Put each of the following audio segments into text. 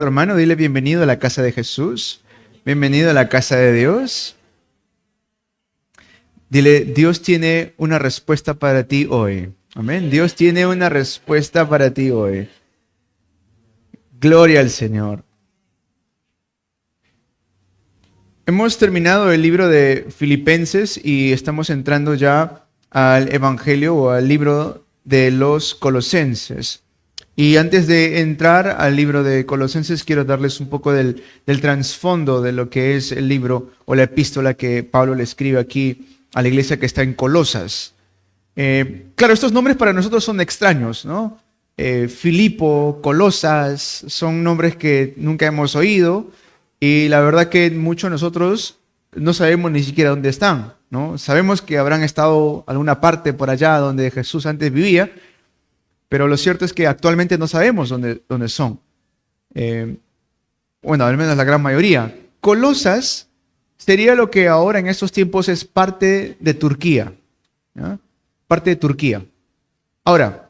Hermano, dile bienvenido a la casa de Jesús, bienvenido a la casa de Dios. Dile, Dios tiene una respuesta para ti hoy. Amén. Dios tiene una respuesta para ti hoy. Gloria al Señor. Hemos terminado el libro de Filipenses y estamos entrando ya al Evangelio o al libro de los Colosenses. Y antes de entrar al libro de Colosenses, quiero darles un poco del trasfondo de lo que es el libro o la epístola que Pablo le escribe aquí a la iglesia que está en Colosas. Claro, estos nombres para nosotros son extraños, ¿no? Filipo, Colosas, son nombres que nunca hemos oído y la verdad que muchos de nosotros no sabemos ni siquiera dónde están, ¿no? Sabemos que habrán estado alguna parte por allá donde Jesús antes vivía, pero lo cierto es que actualmente no sabemos dónde son. Bueno, al menos la gran mayoría. Colosas sería lo que ahora en estos tiempos es parte de Turquía. ¿Ya? Parte de Turquía. Ahora,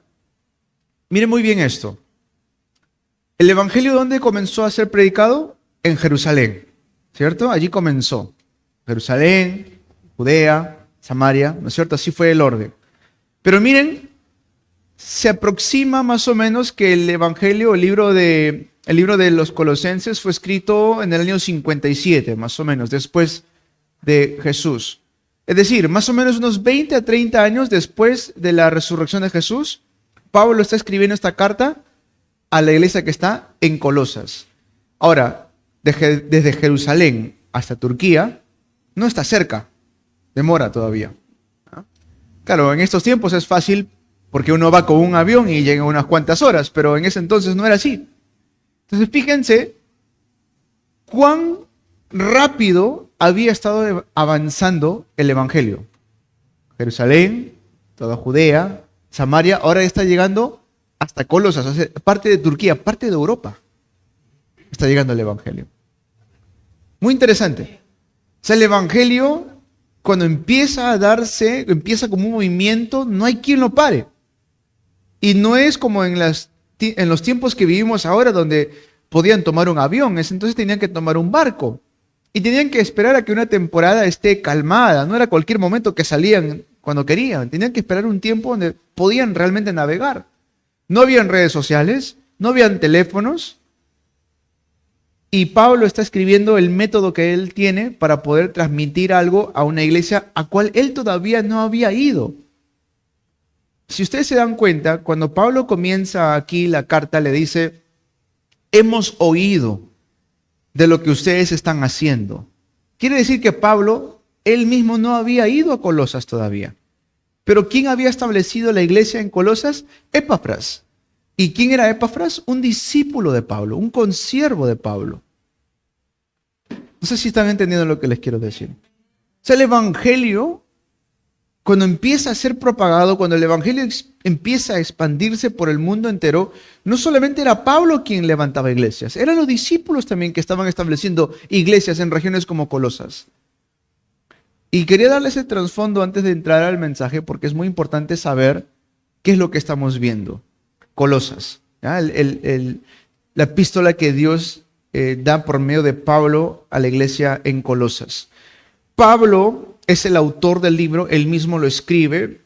miren muy bien esto. ¿El evangelio dónde comenzó a ser predicado? En Jerusalén, ¿cierto? Allí comenzó. Jerusalén, Judea, Samaria, ¿no es cierto? Así fue el orden. Pero miren, se aproxima más o menos que el evangelio, el libro de los Colosenses fue escrito en el año 57, más o menos, después de Jesús. Es decir, más o menos unos 20 a 30 años después de la resurrección de Jesús, Pablo está escribiendo esta carta a la iglesia que está en Colosas. Ahora, desde Jerusalén hasta Turquía, no está cerca, demora todavía. Claro, en estos tiempos es fácil porque uno va con un avión y llega unas cuantas horas, pero en ese entonces no era así. Entonces fíjense cuán rápido había estado avanzando el evangelio. Jerusalén, toda Judea, Samaria, ahora está llegando hasta Colosas, o sea, parte de Turquía, parte de Europa. Está llegando el evangelio. Muy interesante. O sea, el evangelio, cuando empieza a darse, empieza como un movimiento, no hay quien lo pare. Y no es como en los tiempos que vivimos ahora, donde podían tomar un avión, entonces tenían que tomar un barco. Y tenían que esperar a que una temporada esté calmada. No era cualquier momento que salían cuando querían. Tenían que esperar un tiempo donde podían realmente navegar. No habían redes sociales, no habían teléfonos. Y Pablo está escribiendo el método que él tiene para poder transmitir algo a una iglesia a cual él todavía no había ido. Si ustedes se dan cuenta, cuando Pablo comienza aquí la carta, le dice, hemos oído de lo que ustedes están haciendo. Quiere decir que Pablo, él mismo no había ido a Colosas todavía. Pero ¿quién había establecido la iglesia en Colosas? Epafras. ¿Y quién era Epafras? Un discípulo de Pablo, un consiervo de Pablo. No sé si están entendiendo lo que les quiero decir. O sea, el evangelio, cuando empieza a ser propagado, cuando el evangelio empieza a expandirse por el mundo entero, no solamente era Pablo quien levantaba iglesias, eran los discípulos también que estaban estableciendo iglesias en regiones como Colosas. Y quería darles el trasfondo antes de entrar al mensaje, porque es muy importante saber qué es lo que estamos viendo. Colosas, ¿ya? La epístola que Dios da por medio de Pablo a la iglesia en Colosas. Pablo es el autor del libro, él mismo lo escribe,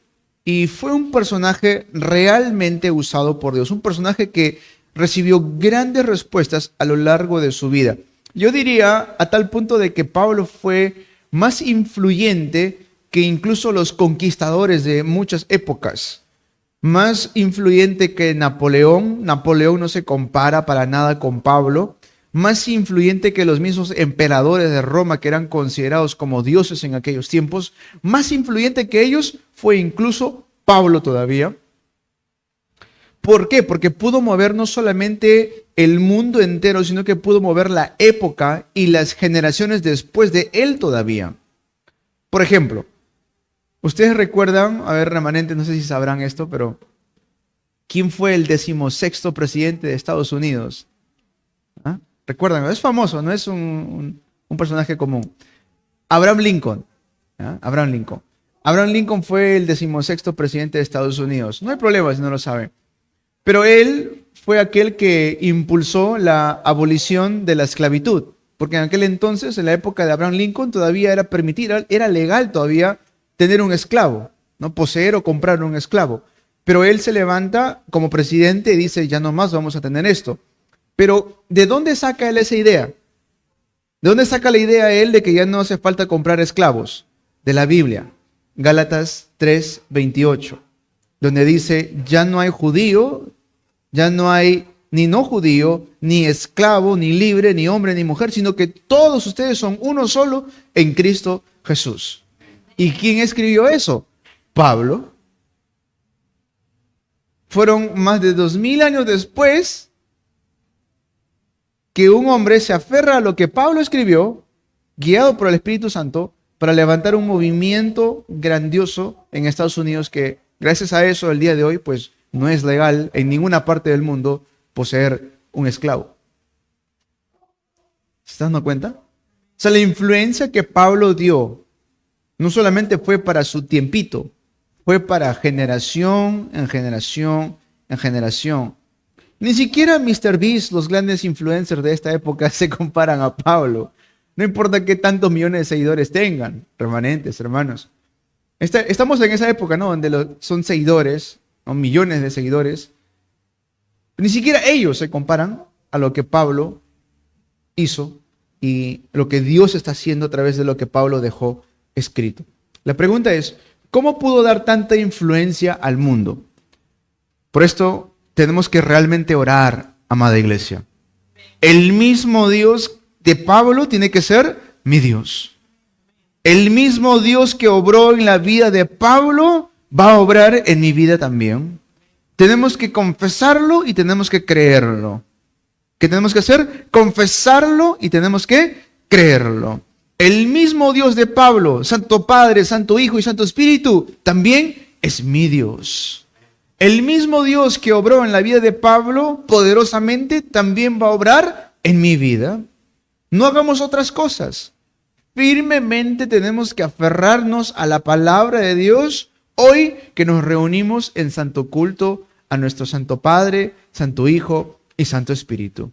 y fue un personaje realmente usado por Dios, un personaje que recibió grandes respuestas a lo largo de su vida. Yo diría a tal punto de que Pablo fue más influyente que incluso los conquistadores de muchas épocas. Más influyente que Napoleón. Napoleón no se compara para nada con Pablo. Más influyente que los mismos emperadores de Roma, que eran considerados como dioses en aquellos tiempos. Más influyente que ellos fue incluso Pablo todavía. ¿Por qué? Porque pudo mover no solamente el mundo entero, sino que pudo mover la época y las generaciones después de él todavía. Por ejemplo, ustedes recuerdan, a ver, remanentes, no sé si sabrán esto, pero ¿quién fue el 16º presidente de Estados Unidos? ¿Ah? Recuerdan, es famoso, no es un personaje común. Abraham Lincoln. ¿Ah? Abraham Lincoln. Abraham Lincoln fue el 16º presidente de Estados Unidos. No hay problema si no lo saben. Pero él fue aquel que impulsó la abolición de la esclavitud, porque en aquel entonces, en la época de Abraham Lincoln, todavía era permitido, era legal todavía tener un esclavo, ¿no? Poseer o comprar un esclavo. Pero él se levanta como presidente y dice, ya no más vamos a tener esto. Pero, ¿de dónde saca él esa idea? ¿De dónde saca la idea él de que ya no hace falta comprar esclavos? De la Biblia, Gálatas 3:28, donde dice, ya no hay judío, ya no hay ni no judío, ni esclavo, ni libre, ni hombre, ni mujer, sino que todos ustedes son uno solo en Cristo Jesús. ¿Y quién escribió eso? Pablo. Fueron más de 2000 años después que un hombre se aferra a lo que Pablo escribió, guiado por el Espíritu Santo, para levantar un movimiento grandioso en Estados Unidos que, gracias a eso, el día de hoy, pues no es legal en ninguna parte del mundo poseer un esclavo. ¿Se están dando cuenta? O sea, la influencia que Pablo dio no solamente fue para su tiempito, fue para generación en generación en generación. Ni siquiera Mr. Beast, los grandes influencers de esta época, se comparan a Pablo. No importa qué tantos millones de seguidores tengan, remanentes, hermanos. Estamos en esa época, ¿no? Donde son seguidores, ¿no? Millones de seguidores. Ni siquiera ellos se comparan a lo que Pablo hizo y lo que Dios está haciendo a través de lo que Pablo dejó escrito. La pregunta es, ¿cómo pudo dar tanta influencia al mundo? Por esto tenemos que realmente orar, amada iglesia. El mismo Dios de Pablo tiene que ser mi Dios. El mismo Dios que obró en la vida de Pablo va a obrar en mi vida también. Tenemos que confesarlo y tenemos que creerlo. ¿Qué tenemos que hacer? Confesarlo y tenemos que creerlo. El mismo Dios de Pablo, Santo Padre, Santo Hijo y Santo Espíritu, también es mi Dios. El mismo Dios que obró en la vida de Pablo poderosamente también va a obrar en mi vida. No hagamos otras cosas. Firmemente tenemos que aferrarnos a la palabra de Dios hoy que nos reunimos en santo culto a nuestro Santo Padre, Santo Hijo y Santo Espíritu.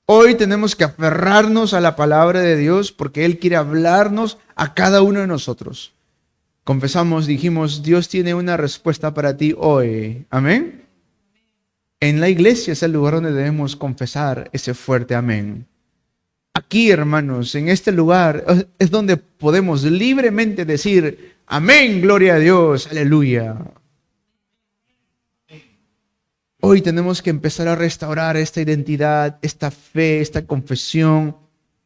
Hoy tenemos que aferrarnos a la palabra de Dios porque Él quiere hablarnos a cada uno de nosotros. Confesamos, dijimos, Dios tiene una respuesta para ti hoy. Amén. En la iglesia es el lugar donde debemos confesar ese fuerte amén. Aquí, hermanos, en este lugar es donde podemos libremente decir, amén, gloria a Dios, aleluya. Hoy tenemos que empezar a restaurar esta identidad, esta fe, esta confesión,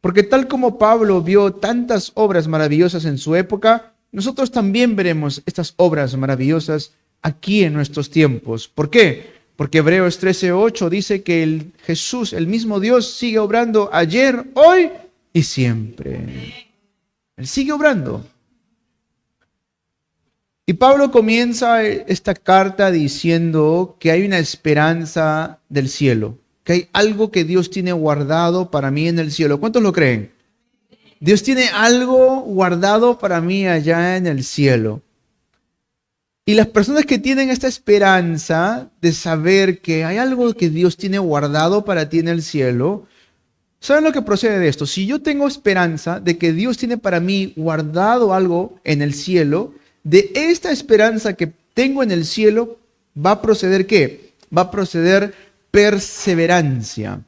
porque tal como Pablo vio tantas obras maravillosas en su época, nosotros también veremos estas obras maravillosas aquí en nuestros tiempos. ¿Por qué? Porque Hebreos 13:8 dice que Jesús, el mismo Dios, sigue obrando ayer, hoy y siempre. Él sigue obrando. Y Pablo comienza esta carta diciendo que hay una esperanza del cielo, que hay algo que Dios tiene guardado para mí en el cielo. ¿Cuántos lo creen? Dios tiene algo guardado para mí allá en el cielo. Y las personas que tienen esta esperanza de saber que hay algo que Dios tiene guardado para ti en el cielo, ¿saben lo que procede de esto? Si yo tengo esperanza de que Dios tiene para mí guardado algo en el cielo, de esta esperanza que tengo en el cielo, va a proceder ¿qué? Va a proceder perseverancia.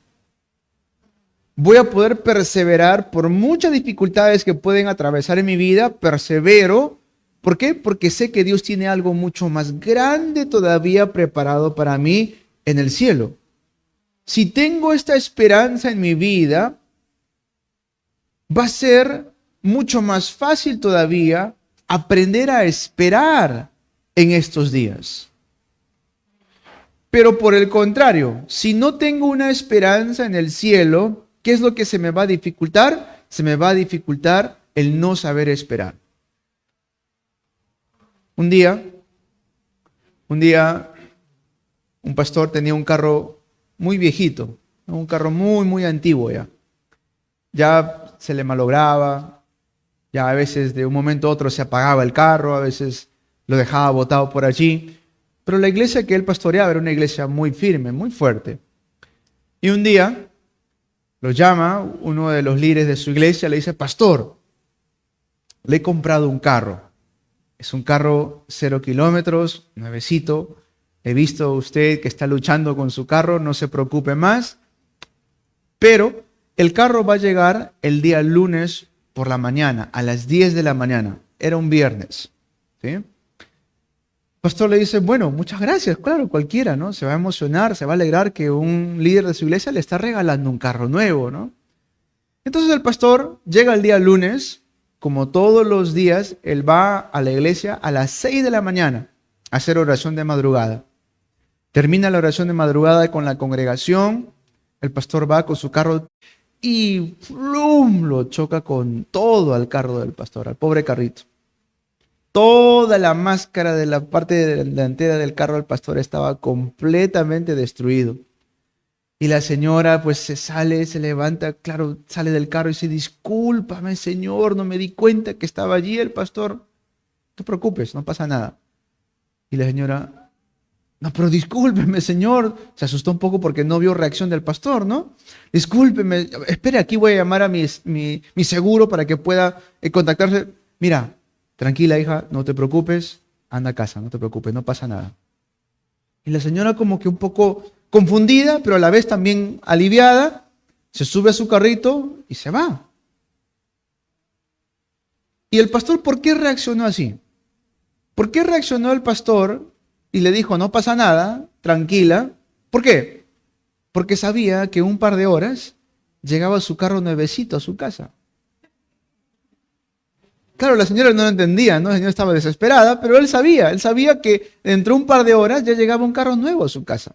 Voy a poder perseverar por muchas dificultades que pueden atravesar en mi vida, persevero. ¿Por qué? Porque sé que Dios tiene algo mucho más grande todavía preparado para mí en el cielo. Si tengo esta esperanza en mi vida, va a ser mucho más fácil todavía aprender a esperar en estos días. Pero por el contrario, si no tengo una esperanza en el cielo, ¿qué es lo que se me va a dificultar? Se me va a dificultar el no saber esperar. Un día, un pastor tenía un carro muy viejito, un carro muy antiguo ya. Ya se le malograba, ya a veces de un momento a otro se apagaba el carro, a veces lo dejaba botado por allí. Pero la iglesia que él pastoreaba era una iglesia muy firme, muy fuerte. Y un día lo llama uno de los líderes de su iglesia, le dice: pastor, le he comprado un carro. Es un carro 0 kilómetros, nuevecito. He visto a usted que está luchando con su carro, no se preocupe más. Pero el carro va a llegar el día lunes por la mañana, a las 10 de la mañana. Era un viernes. ¿Sí? El pastor le dice: bueno, muchas gracias. Claro, cualquiera, ¿no? Se va a emocionar, se va a alegrar que un líder de su iglesia le está regalando un carro nuevo, ¿no? Entonces el pastor llega el día lunes, como todos los días, él va a la iglesia a las 6 de la mañana a hacer oración de madrugada. Termina la oración de madrugada con la congregación, el pastor va con su carro y ¡plum!, lo choca con todo al carro del pastor, al pobre carrito. Toda la máscara de la parte delantera del carro del pastor estaba completamente destruido. Y la señora pues se levanta, claro, sale del carro y dice: discúlpame, señor, no me di cuenta que estaba allí el pastor. No te preocupes, no pasa nada. Y la señora: no, pero discúlpeme, señor. Se asustó un poco porque no vio reacción del pastor, ¿no? Discúlpeme, espere, aquí voy a llamar a mi seguro para que pueda contactarse. Mira, tranquila, hija, no te preocupes, anda a casa, no te preocupes, no pasa nada. Y la señora, como que un poco confundida, pero a la vez también aliviada, se sube a su carrito y se va. ¿Y el pastor por qué reaccionó así? ¿Por qué reaccionó el pastor y le dijo: no pasa nada, tranquila? ¿Por qué? Porque sabía que un par de horas llegaba su carro nuevecito a su casa. Claro, la señora no lo entendía, ¿no? La señora estaba desesperada, pero él sabía que dentro de un par de horas ya llegaba un carro nuevo a su casa.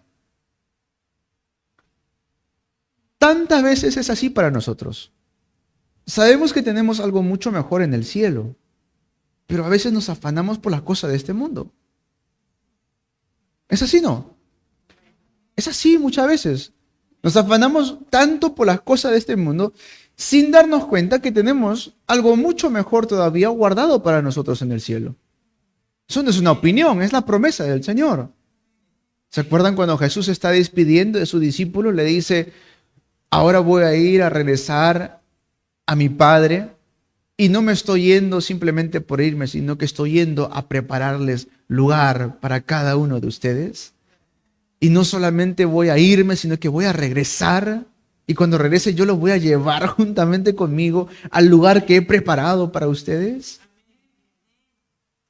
Tantas veces es así para nosotros. Sabemos que tenemos algo mucho mejor en el cielo, pero a veces nos afanamos por las cosas de este mundo. ¿Es así, no? Es así muchas veces. Nos afanamos tanto por las cosas de este mundo sin darnos cuenta que tenemos algo mucho mejor todavía guardado para nosotros en el cielo. Eso no es una opinión, es la promesa del Señor. ¿Se acuerdan cuando Jesús se está despidiendo de sus discípulos? Le dice: ahora voy a ir a regresar a mi Padre, y no me estoy yendo simplemente por irme, sino que estoy yendo a prepararles lugar para cada uno de ustedes. Y no solamente voy a irme, sino que voy a regresar. Y cuando regrese yo los voy a llevar juntamente conmigo al lugar que he preparado para ustedes.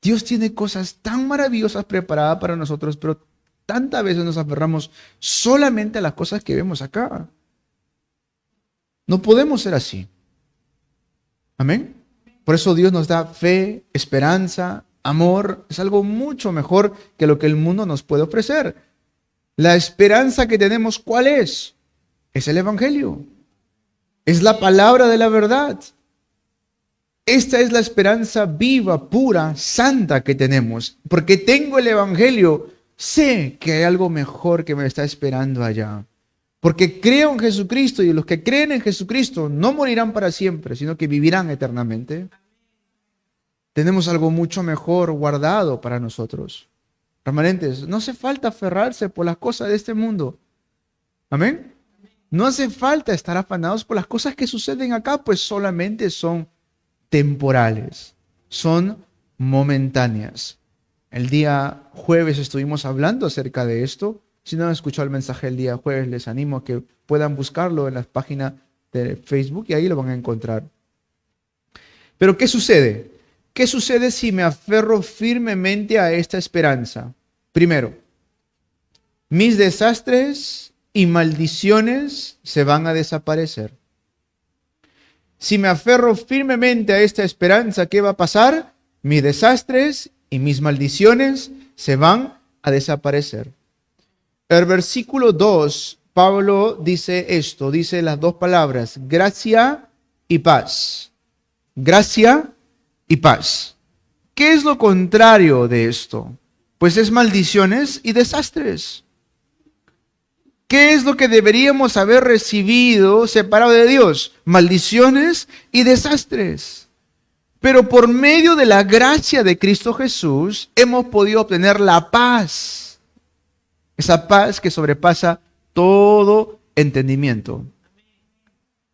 Dios tiene cosas tan maravillosas preparadas para nosotros, pero tantas veces nos aferramos solamente a las cosas que vemos acá. No podemos ser así. Amén. Por eso Dios nos da fe, esperanza, amor. Es algo mucho mejor que lo que el mundo nos puede ofrecer. La esperanza que tenemos, ¿cuál es? Es el Evangelio. Es la palabra de la verdad. Esta es la esperanza viva, pura, santa que tenemos. Porque tengo el Evangelio, sé que hay algo mejor que me está esperando allá. Porque creo en Jesucristo, y los que creen en Jesucristo no morirán para siempre, sino que vivirán eternamente. Tenemos algo mucho mejor guardado para nosotros. Remanentes, no hace falta aferrarse por las cosas de este mundo. Amén. No hace falta estar afanados por las cosas que suceden acá, pues solamente son temporales, son momentáneas. El día jueves estuvimos hablando acerca de esto. Si no han escuchado el mensaje el día jueves, les animo a que puedan buscarlo en las páginas de Facebook y ahí lo van a encontrar. Pero ¿qué sucede? ¿Qué sucede si me aferro firmemente a esta esperanza? Primero, mis desastres y maldiciones se van a desaparecer. Si me aferro firmemente a esta esperanza, ¿qué va a pasar? Mis desastres y mis maldiciones se van a desaparecer. El versículo 2, Pablo dice esto, dice las dos palabras, gracia y paz. Gracia y paz. ¿Qué es lo contrario de esto? Pues es maldiciones y desastres. ¿Qué es lo que deberíamos haber recibido separado de Dios? Maldiciones y desastres. Pero por medio de la gracia de Cristo Jesús hemos podido obtener la paz. Esa paz que sobrepasa todo entendimiento.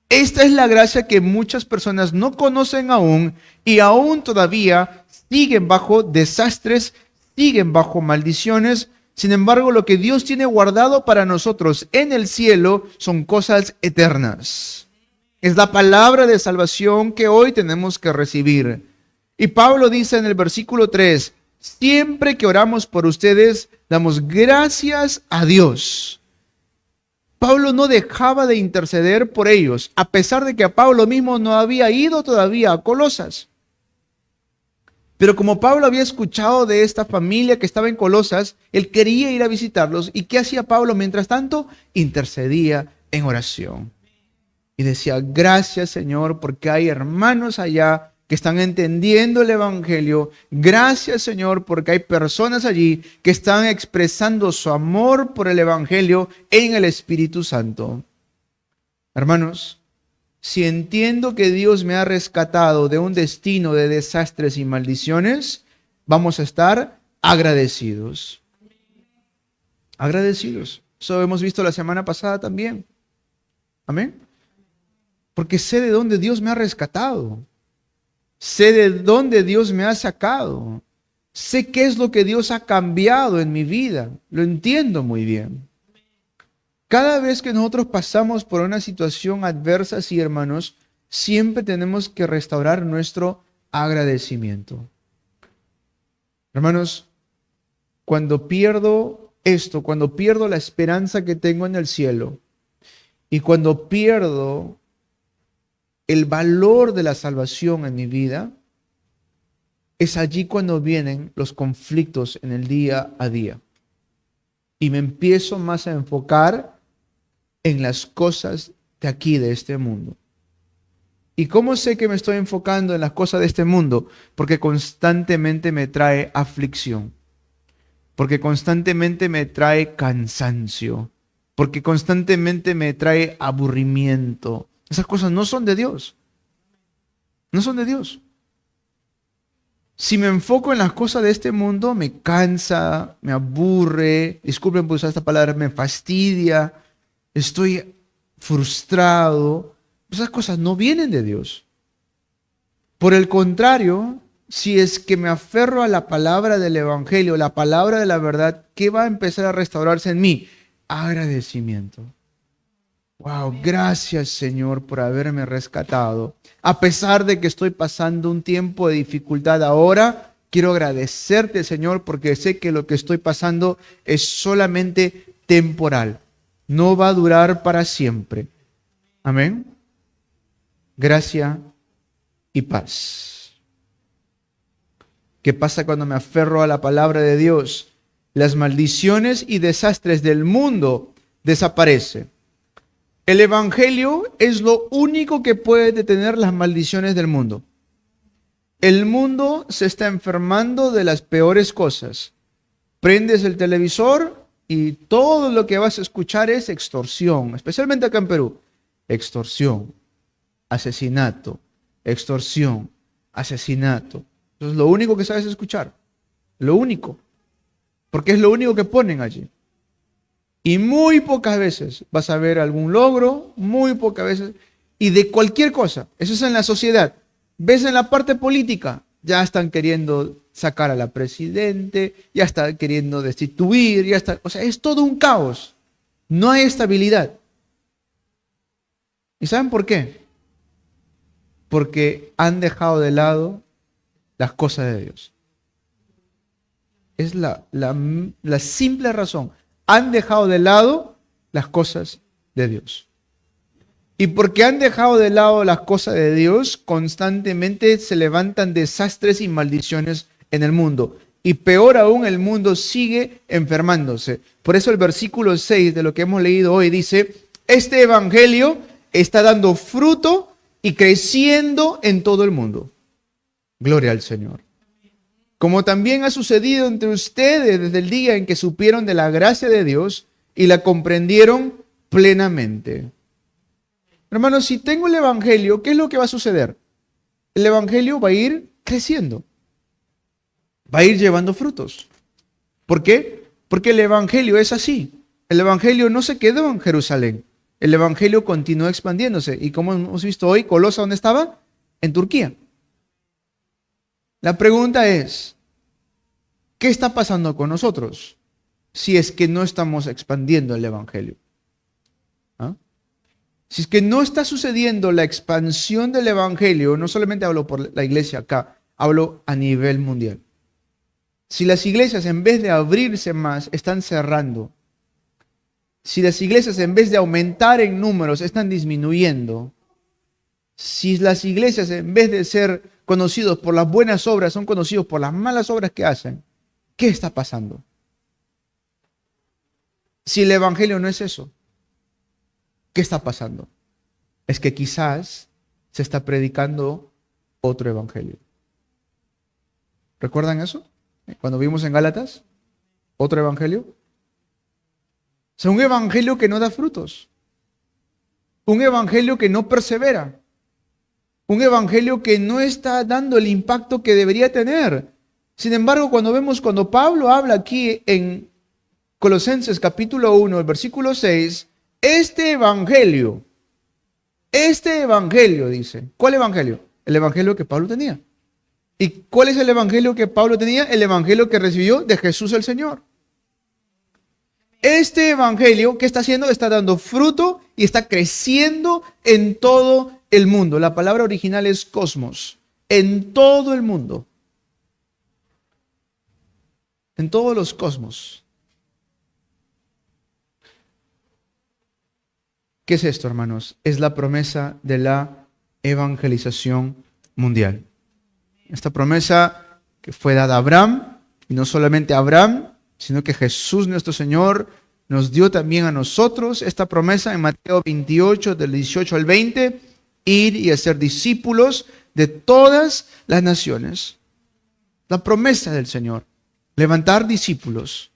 Esta es la gracia que muchas personas no conocen aún y aún todavía siguen bajo desastres, siguen bajo maldiciones. Sin embargo, lo que Dios tiene guardado para nosotros en el cielo son cosas eternas. Es la palabra de salvación que hoy tenemos que recibir. Y Pablo dice en el versículo 3, siempre que oramos por ustedes, damos gracias a Dios. Pablo no dejaba de interceder por ellos, a pesar de que a Pablo mismo no había ido todavía a Colosas. Pero como Pablo había escuchado de esta familia que estaba en Colosas, él quería ir a visitarlos. ¿Y qué hacía Pablo mientras tanto? Intercedía en oración. Y decía, gracias Señor, porque hay hermanos allá que están entendiendo el Evangelio. Gracias Señor, porque hay personas allí que están expresando su amor por el Evangelio en el Espíritu Santo. Hermanos, si entiendo que Dios me ha rescatado de un destino de desastres y maldiciones, vamos a estar agradecidos. Agradecidos. Eso hemos visto la semana pasada también. Amén. Porque sé de dónde Dios me ha rescatado. Sé de dónde Dios me ha sacado. Sé qué es lo que Dios ha cambiado en mi vida. Lo entiendo muy bien. Cada vez que nosotros pasamos por una situación adversa, sí, hermanos, siempre tenemos que restaurar nuestro agradecimiento. Hermanos, cuando pierdo esto, cuando pierdo la esperanza que tengo en el cielo y cuando pierdo el valor de la salvación en mi vida, es allí cuando vienen los conflictos en el día a día. Y me empiezo más a enfocar en las cosas de aquí, de este mundo. ¿Y cómo sé que me estoy enfocando en las cosas de este mundo? Porque constantemente me trae aflicción. Porque constantemente me trae cansancio. Porque constantemente me trae aburrimiento. Esas cosas no son de Dios. No son de Dios. Si me enfoco en las cosas de este mundo, me cansa, me aburre, disculpen por usar esta palabra, me fastidia, estoy frustrado. Esas cosas no vienen de Dios. Por el contrario, si es que me aferro a la palabra del Evangelio, la palabra de la verdad, ¿qué va a empezar a restaurarse en mí? Agradecimiento. Wow, gracias Señor por haberme rescatado. A pesar de que estoy pasando un tiempo de dificultad ahora, quiero agradecerte Señor porque sé que lo que estoy pasando es solamente temporal. No va a durar para siempre. Amén. Gracia y paz. ¿Qué pasa cuando me aferro a la palabra de Dios? Las maldiciones y desastres del mundo desaparecen. El Evangelio es lo único que puede detener las maldiciones del mundo. El mundo se está enfermando de las peores cosas. Prendes el televisor y todo lo que vas a escuchar es extorsión, especialmente acá en Perú. Extorsión, asesinato, extorsión, asesinato. Eso es lo único que sabes escuchar. Lo único. Porque es lo único que ponen allí. Y muy pocas veces vas a ver algún logro, muy pocas veces, y de cualquier cosa. Eso es en la sociedad. Ves en la parte política, ya están queriendo sacar a la presidente, ya están queriendo destituir, ya está, o sea, es todo un caos. No hay estabilidad. ¿Y saben por qué? Porque han dejado de lado las cosas de Dios. Es la simple razón. Han dejado de lado las cosas de Dios. Y porque han dejado de lado las cosas de Dios, constantemente se levantan desastres y maldiciones en el mundo. Y peor aún, el mundo sigue enfermándose. Por eso el versículo 6 de lo que hemos leído hoy dice, este evangelio está dando fruto y creciendo en todo el mundo. Gloria al Señor. Como también ha sucedido entre ustedes desde el día en que supieron de la gracia de Dios y la comprendieron plenamente. Hermanos, si tengo el Evangelio, ¿qué es lo que va a suceder? El Evangelio va a ir creciendo. Va a ir llevando frutos. ¿Por qué? Porque el Evangelio es así. El Evangelio no se quedó en Jerusalén. El Evangelio continuó expandiéndose. Y como hemos visto hoy, Colosa, ¿dónde estaba? En Turquía. La pregunta es, ¿qué está pasando con nosotros si es que no estamos expandiendo el Evangelio? ¿Ah? Si es que no está sucediendo la expansión del Evangelio, no solamente hablo por la iglesia acá, hablo a nivel mundial. Si las iglesias en vez de abrirse más están cerrando, si las iglesias en vez de aumentar en números están disminuyendo, si las iglesias en vez de ser conocidos por las buenas obras son conocidos por las malas obras que hacen, ¿qué está pasando? Si el Evangelio no es eso, ¿qué está pasando? Es que quizás se está predicando otro Evangelio. ¿Recuerdan eso? Cuando vimos en Gálatas, otro Evangelio. O sea, un Evangelio que no da frutos. Un Evangelio que no persevera. Un Evangelio que no está dando el impacto que debería tener. Sin embargo, cuando Pablo habla aquí en Colosenses capítulo 1, el versículo 6, este Evangelio dice. ¿Cuál Evangelio? El Evangelio que Pablo tenía. ¿Y cuál es el Evangelio que Pablo tenía? El Evangelio que recibió de Jesús el Señor. Este Evangelio, ¿qué está haciendo? Está dando fruto y está creciendo en todo el mundo. La palabra original es cosmos. En todo el mundo. En todos los cosmos. ¿Qué es esto, hermanos? Es la promesa de la evangelización mundial. Esta promesa que fue dada a Abraham, y no solamente a Abraham, sino que Jesús nuestro Señor nos dio también a nosotros esta promesa en Mateo 28, del 18 al 20, ir y hacer discípulos de todas las naciones. La promesa del Señor, levantar discípulos.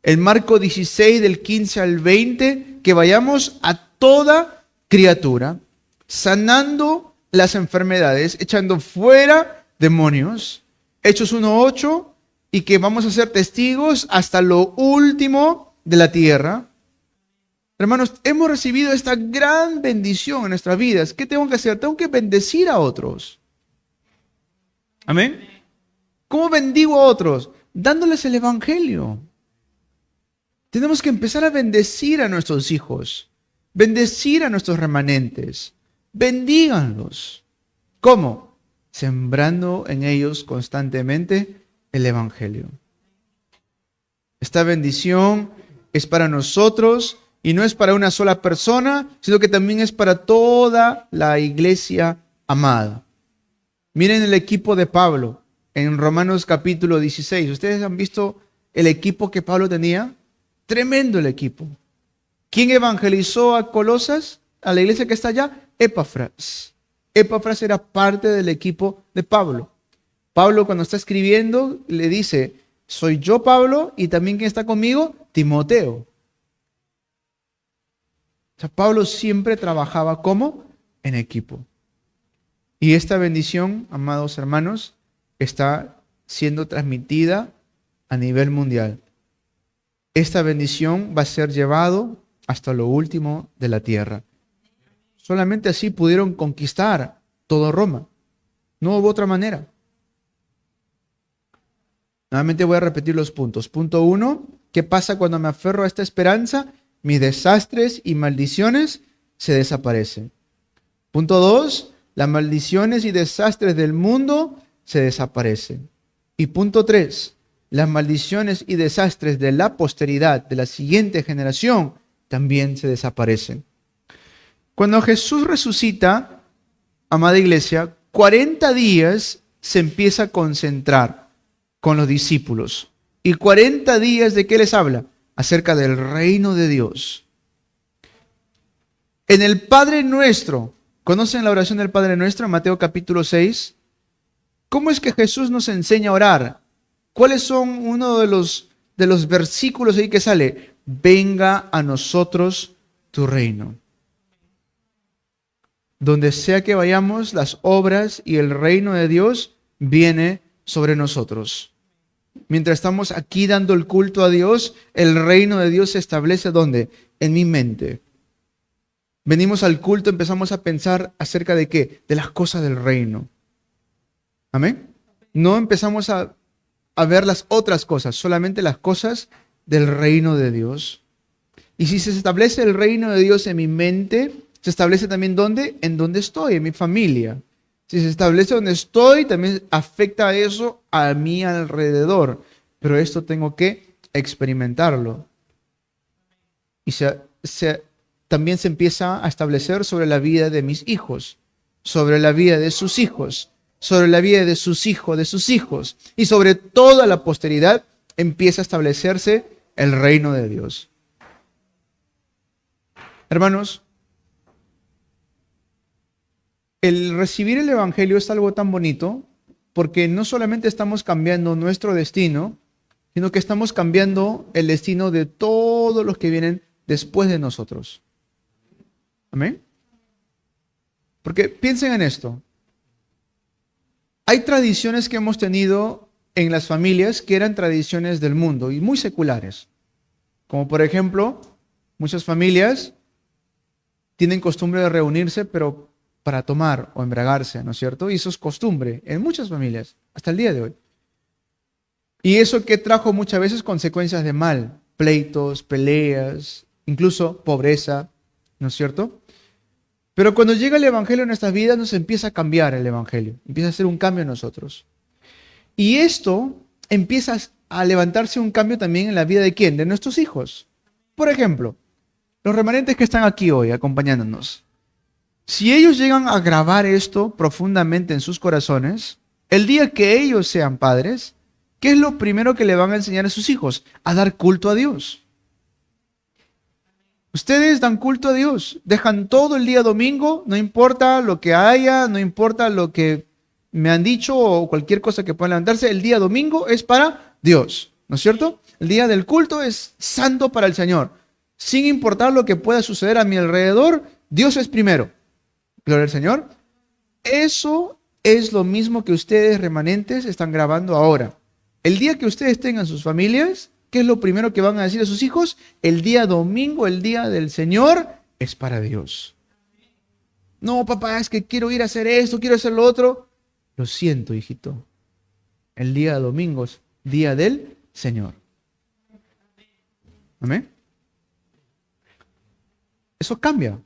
En Marco 16, del 15 al 20, que vayamos a toda criatura, sanando las enfermedades, echando fuera demonios. Hechos 1:8, y que vamos a ser testigos hasta lo último de la tierra. Hermanos, hemos recibido esta gran bendición en nuestras vidas. ¿Qué tengo que hacer? Tengo que bendecir a otros. Amén. ¿Cómo bendigo a otros? Dándoles el Evangelio. Tenemos que empezar a bendecir a nuestros hijos, bendecir a nuestros remanentes. Bendíganlos. ¿Cómo? Sembrando en ellos constantemente el Evangelio. Esta bendición es para nosotros y no es para una sola persona, sino que también es para toda la iglesia amada. Miren el equipo de Pablo en Romanos capítulo 16. ¿Ustedes han visto el equipo que Pablo tenía? Tremendo el equipo. ¿Quién evangelizó a Colosas, a la iglesia que está allá? Epafras. Epafras era parte del equipo de Pablo. Pablo, cuando está escribiendo, le dice, soy yo Pablo y también quien está conmigo, Timoteo. O sea, Pablo siempre trabajaba como en equipo. Y esta bendición, amados hermanos, está siendo transmitida a nivel mundial. Esta bendición va a ser llevado hasta lo último de la tierra. Solamente así pudieron conquistar todo Roma. No hubo otra manera. Nuevamente voy a repetir los puntos. Punto 1, ¿qué pasa cuando me aferro a esta esperanza? Mis desastres y maldiciones se desaparecen. Punto 2, las maldiciones y desastres del mundo se desaparecen. Y punto 3, las maldiciones y desastres de la posteridad, de la siguiente generación, también se desaparecen. Cuando Jesús resucita, amada iglesia, 40 días se empieza a concentrar con los discípulos. ¿Y 40 días de qué les habla? Acerca del reino de Dios. En el Padre Nuestro, ¿conocen la oración del Padre Nuestro en Mateo capítulo 6? ¿Cómo es que Jesús nos enseña a orar? ¿Cuáles son uno de los versículos ahí que sale? Venga a nosotros tu reino. Donde sea que vayamos, las obras y el reino de Dios viene sobre nosotros. Mientras estamos aquí dando el culto a Dios, el reino de Dios se establece ¿dónde? En mi mente. Venimos al culto, empezamos a pensar acerca de ¿qué? De las cosas del reino. ¿Amén? No empezamos a ver las otras cosas, solamente las cosas del reino de Dios. Y si se establece el reino de Dios en mi mente, se establece también ¿dónde? En donde estoy, en mi familia. Si se establece donde estoy, también afecta eso a mi alrededor. Pero esto tengo que experimentarlo. Y también se empieza a establecer sobre la vida de mis hijos, sobre la vida de sus hijos, sobre la vida de sus hijos. Y sobre toda la posteridad empieza a establecerse el reino de Dios. Hermanos, el recibir el Evangelio es algo tan bonito porque no solamente estamos cambiando nuestro destino, sino que estamos cambiando el destino de todos los que vienen después de nosotros. ¿Amén? Porque piensen en esto. Hay tradiciones que hemos tenido en las familias que eran tradiciones del mundo y muy seculares. Como por ejemplo, muchas familias tienen costumbre de reunirse, pero para tomar o embriagarse, ¿no es cierto? Y eso es costumbre en muchas familias, hasta el día de hoy. Y eso que trajo muchas veces consecuencias de mal, pleitos, peleas, incluso pobreza, ¿no es cierto? Pero cuando llega el Evangelio en nuestras vidas, nos empieza a cambiar el Evangelio, empieza a hacer un cambio en nosotros. Y esto empieza a levantarse un cambio también en la vida de ¿quién? De nuestros hijos. Por ejemplo, los remanentes que están aquí hoy acompañándonos. Si ellos llegan a grabar esto profundamente en sus corazones, el día que ellos sean padres, ¿qué es lo primero que le van a enseñar a sus hijos? A dar culto a Dios. Ustedes dan culto a Dios, dejan todo el día domingo, no importa lo que haya, no importa lo que me han dicho o cualquier cosa que puedan levantarse, el día domingo es para Dios, ¿no es cierto? El día del culto es santo para el Señor. Sin importar lo que pueda suceder a mi alrededor, Dios es primero. Gloria al Señor. Eso es lo mismo que ustedes remanentes están grabando ahora. El día que ustedes tengan sus familias, ¿qué es lo primero que van a decir a sus hijos? El día domingo, el día del Señor, es para Dios. No, papá, es que quiero ir a hacer esto, quiero hacer lo otro. Lo siento, hijito. El día domingo es día del Señor. ¿Amén? Eso cambia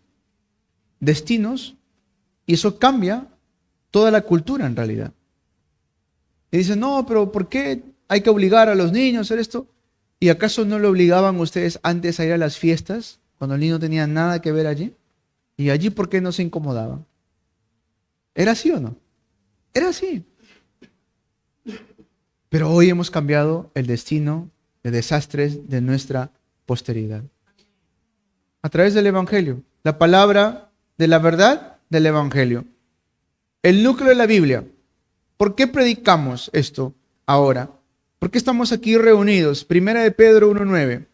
destinos y eso cambia toda la cultura en realidad. Y dicen, no, pero ¿por qué hay que obligar a los niños a hacer esto? ¿Y acaso no le obligaban ustedes antes a ir a las fiestas cuando el niño no tenía nada que ver allí? ¿Y allí por qué no se incomodaban? ¿Era así o no? Era así. Pero hoy hemos cambiado el destino de desastres de nuestra posteridad. A través del Evangelio, la palabra de la verdad del Evangelio. El núcleo de la Biblia. ¿Por qué predicamos esto ahora? ¿Por qué estamos aquí reunidos? Primera de Pedro 1.9.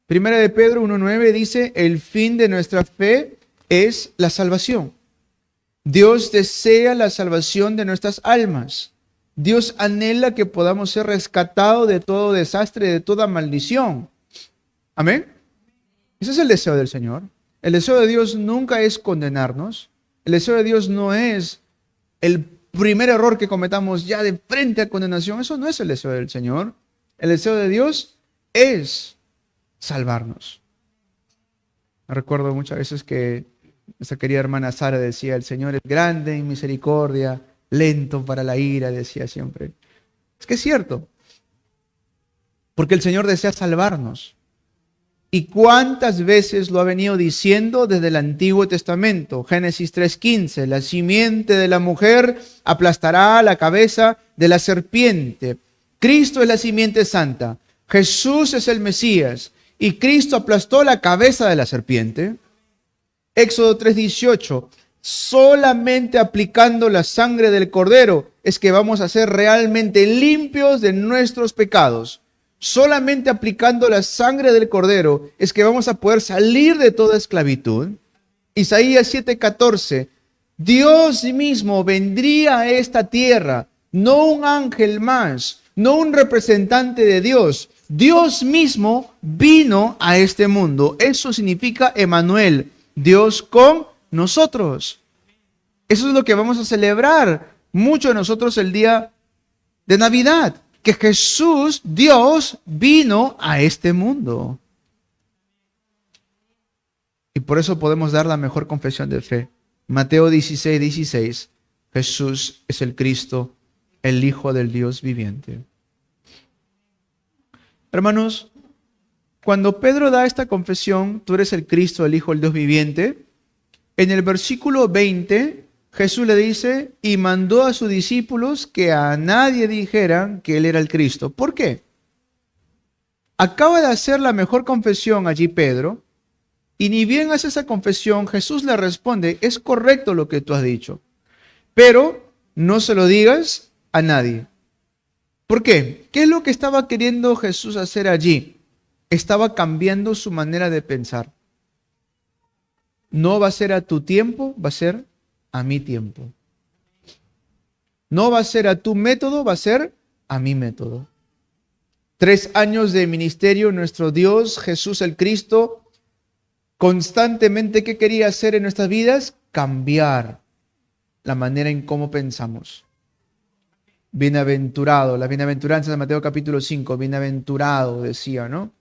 Primera de Pedro 1.9 dice, el fin de nuestra fe es la salvación. Dios desea la salvación de nuestras almas. Dios anhela que podamos ser rescatados de todo desastre, de toda maldición. Amén. Ese es el deseo del Señor. El deseo de Dios nunca es condenarnos. El deseo de Dios no es el primer error que cometamos ya de frente a condenación. Eso no es el deseo del Señor. El deseo de Dios es salvarnos. Me recuerdo muchas veces que nuestra querida hermana Sara decía, el Señor es grande en misericordia, lento para la ira, decía siempre. Es que es cierto. Porque el Señor desea salvarnos. ¿Y cuántas veces lo ha venido diciendo desde el Antiguo Testamento? Génesis 3:15, la simiente de la mujer aplastará la cabeza de la serpiente. Cristo es la simiente santa. Jesús es el Mesías. Y Cristo aplastó la cabeza de la serpiente. Éxodo 3:18, solamente aplicando la sangre del Cordero es que vamos a ser realmente limpios de nuestros pecados. Solamente aplicando la sangre del Cordero es que vamos a poder salir de toda esclavitud. Isaías 7:14, Dios mismo vendría a esta tierra, no un ángel más, no un representante de Dios. Dios mismo vino a este mundo. Eso significa Emmanuel, Dios con nosotros. Eso es lo que vamos a celebrar muchos de nosotros el día de Navidad, que Jesús, Dios, vino a este mundo. Y por eso podemos dar la mejor confesión de fe. Mateo 16, 16. Jesús es el Cristo, el Hijo del Dios viviente. Hermanos, cuando Pedro da esta confesión, tú eres el Cristo, el Hijo del Dios viviente, en el versículo 20, Jesús le dice, y mandó a sus discípulos que a nadie dijeran que él era el Cristo. ¿Por qué? Acaba de hacer la mejor confesión allí Pedro, y ni bien hace esa confesión, Jesús le responde, es correcto lo que tú has dicho, pero no se lo digas a nadie. ¿Por qué? ¿Qué es lo que estaba queriendo Jesús hacer allí? Estaba cambiando su manera de pensar. No va a ser a tu tiempo, va a ser a mi tiempo. No va a ser a tu método, va a ser a mi método. 3 años de ministerio, nuestro Dios, Jesús el Cristo, constantemente, ¿qué quería hacer en nuestras vidas? Cambiar la manera en cómo pensamos. Bienaventurado, la bienaventuranza de Mateo capítulo 5, bienaventurado decía, ¿no?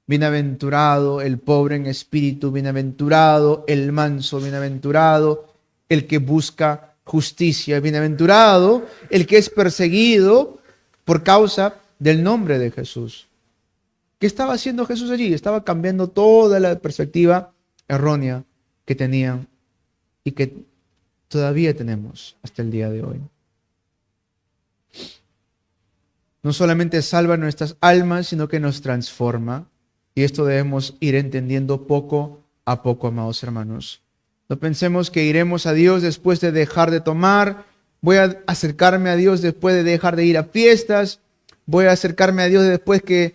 Bienaventurado el pobre en espíritu, bienaventurado el manso, bienaventurado el que busca justicia, bienaventurado el que es perseguido por causa del nombre de Jesús. ¿Qué estaba haciendo Jesús allí? Estaba cambiando toda la perspectiva errónea que tenían y que todavía tenemos hasta el día de hoy. No solamente salva nuestras almas, sino que nos transforma. Y esto debemos ir entendiendo poco a poco, amados hermanos. No pensemos que iremos a Dios después de dejar de tomar. Voy a acercarme a Dios después de dejar de ir a fiestas. Voy a acercarme a Dios después que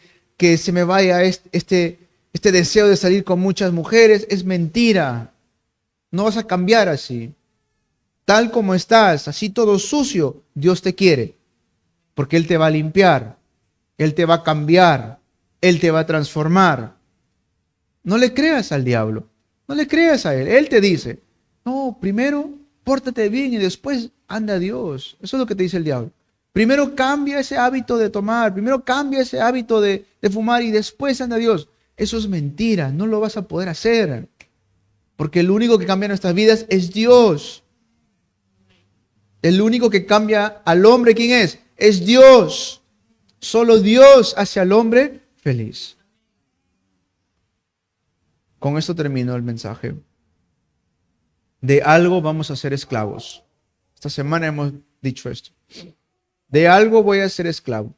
se me vaya este deseo de salir con muchas mujeres. Es mentira. No vas a cambiar así. Tal como estás, así todo sucio, Dios te quiere. Porque Él te va a limpiar. Él te va a cambiar. Él te va a transformar. No le creas al diablo. No le creas a él. Él te dice, no, primero pórtate bien y después anda a Dios. Eso es lo que te dice el diablo. Primero cambia ese hábito de tomar. Primero cambia ese hábito de fumar y después anda a Dios. Eso es mentira. No lo vas a poder hacer. Porque el único que cambia nuestras vidas es Dios. El único que cambia al hombre, ¿quién es? Es Dios. Solo Dios hace al hombre feliz. Con esto termino el mensaje. De algo vamos a ser esclavos. Esta semana hemos dicho esto. De algo voy a ser esclavo.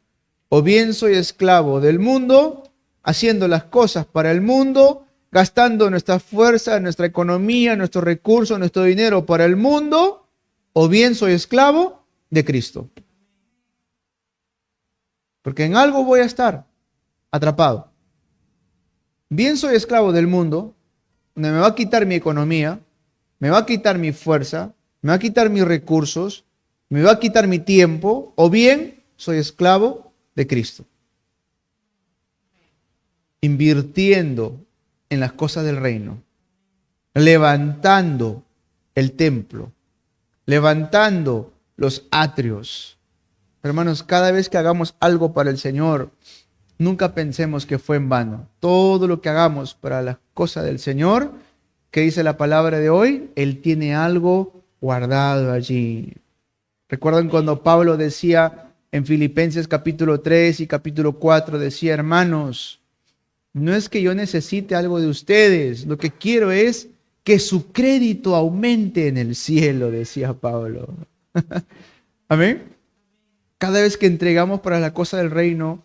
O bien soy esclavo del mundo, haciendo las cosas para el mundo, gastando nuestra fuerza, nuestra economía, nuestros recursos, nuestro dinero para el mundo, o bien soy esclavo de Cristo. Porque en algo voy a estar atrapado. Bien soy esclavo del mundo, donde me va a quitar mi economía, me va a quitar mi fuerza, me va a quitar mis recursos, me va a quitar mi tiempo, o bien soy esclavo de Cristo. Invirtiendo en las cosas del reino, levantando el templo, levantando los atrios. Hermanos, cada vez que hagamos algo para el Señor, nunca pensemos que fue en vano. Todo lo que hagamos para las cosas del Señor, que dice la palabra de hoy, Él tiene algo guardado allí. ¿Recuerdan cuando Pablo decía en Filipenses capítulo 3 y capítulo 4, decía, hermanos, no es que yo necesite algo de ustedes, lo que quiero es que su crédito aumente en el cielo, decía Pablo. Amén. Cada vez que entregamos para la cosa del reino,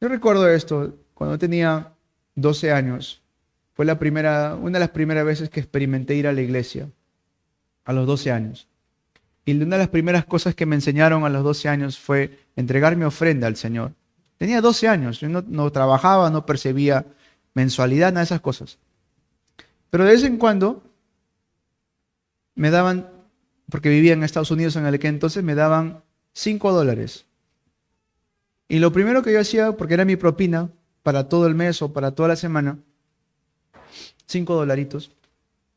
yo recuerdo esto, cuando tenía 12 años, fue una de las primeras veces que experimenté ir a la iglesia, a los 12 años. Y una de las primeras cosas que me enseñaron a los 12 años fue entregar mi ofrenda al Señor. Tenía 12 años, yo no trabajaba, no percibía mensualidad, nada de esas cosas. Pero de vez en cuando me daban, porque vivía en Estados Unidos en aquel entonces, me daban $5. Y lo primero que yo hacía, porque era mi propina para todo el mes o para toda la semana, $5.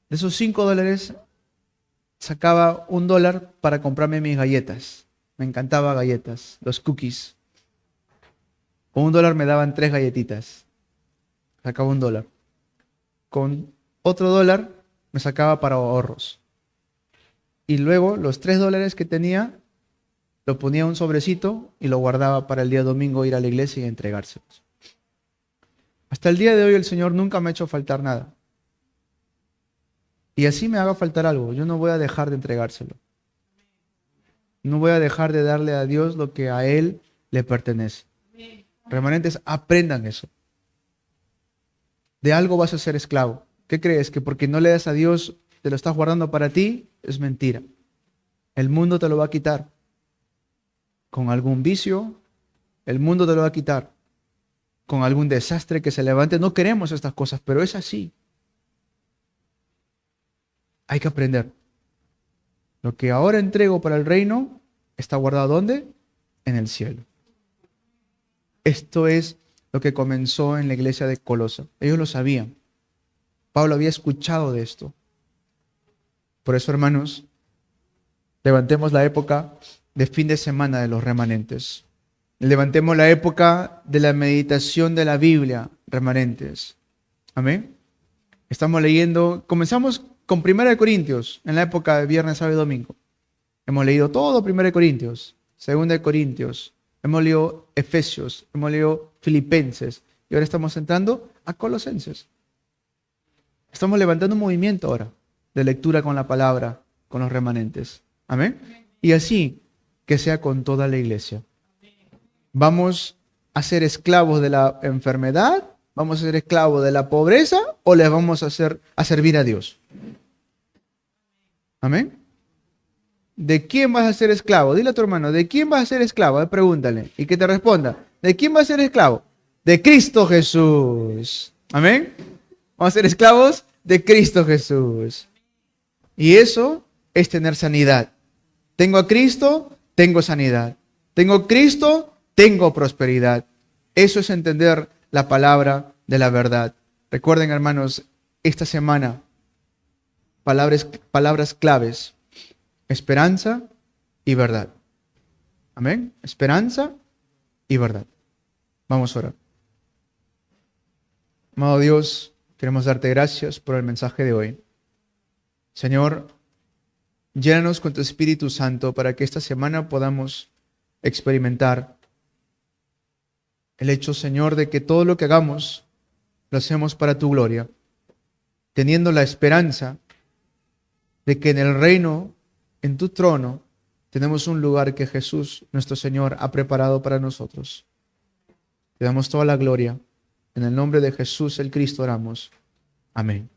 De esos $5 sacaba $1 para comprarme mis galletas. Me encantaba galletas, los cookies. Con $1 me daban 3 galletitas. Sacaba $1. Con otro $1 me sacaba para ahorros. Y luego los $3 que tenía, lo ponía en un sobrecito y lo guardaba para el día domingo ir a la iglesia y entregárselos. Hasta el día de hoy el Señor nunca me ha hecho faltar nada. Y así me haga faltar algo, yo no voy a dejar de entregárselo. No voy a dejar de darle a Dios lo que a Él le pertenece. Remanentes, aprendan eso. De algo vas a ser esclavo. ¿Qué crees? ¿Que porque no le das a Dios te lo estás guardando para ti? Es mentira. El mundo te lo va a quitar. Con algún vicio, el mundo te lo va a quitar. Con algún desastre que se levante. No queremos estas cosas, pero es así. Hay que aprender. Lo que ahora entrego para el reino está guardado ¿dónde? En el cielo. Esto es lo que comenzó en la iglesia de Colosa. Ellos lo sabían. Pablo había escuchado de esto. Por eso, hermanos, levantemos la época de fin de semana de los remanentes. Levantemos la época de la meditación de la Biblia, remanentes. Amén. Estamos leyendo, comenzamos con 1 Corintios, en la época de viernes, sábado y domingo. Hemos leído todo 1 Corintios, 2 Corintios, hemos leído Efesios, hemos leído Filipenses, y ahora estamos entrando a Colosenses. Estamos levantando un movimiento ahora de lectura con la palabra, con los remanentes. Amén. Y así que sea con toda la iglesia. ¿Vamos a ser esclavos de la enfermedad? ¿Vamos a ser esclavos de la pobreza? ¿O les vamos a servir a Dios? Amén. ¿De quién vas a ser esclavo? Dile a tu hermano, ¿de quién vas a ser esclavo? Pregúntale y que te responda. ¿De quién vas a ser esclavo? De Cristo Jesús. Amén. Vamos a ser esclavos de Cristo Jesús. Y eso es tener sanidad. Tengo a Cristo, tengo sanidad. Tengo a Cristo, tengo prosperidad. Eso es entender la palabra de la verdad. Recuerden, hermanos, esta semana, palabras claves. Esperanza y verdad. Amén. Esperanza y verdad. Vamos a orar. Amado Dios, queremos darte gracias por el mensaje de hoy. Señor, llénanos con tu Espíritu Santo para que esta semana podamos experimentar el hecho, Señor, de que todo lo que hagamos lo hacemos para tu gloria, teniendo la esperanza de que en el reino, en tu trono, tenemos un lugar que Jesús, nuestro Señor, ha preparado para nosotros. Te damos toda la gloria. En el nombre de Jesús el Cristo oramos. Amén.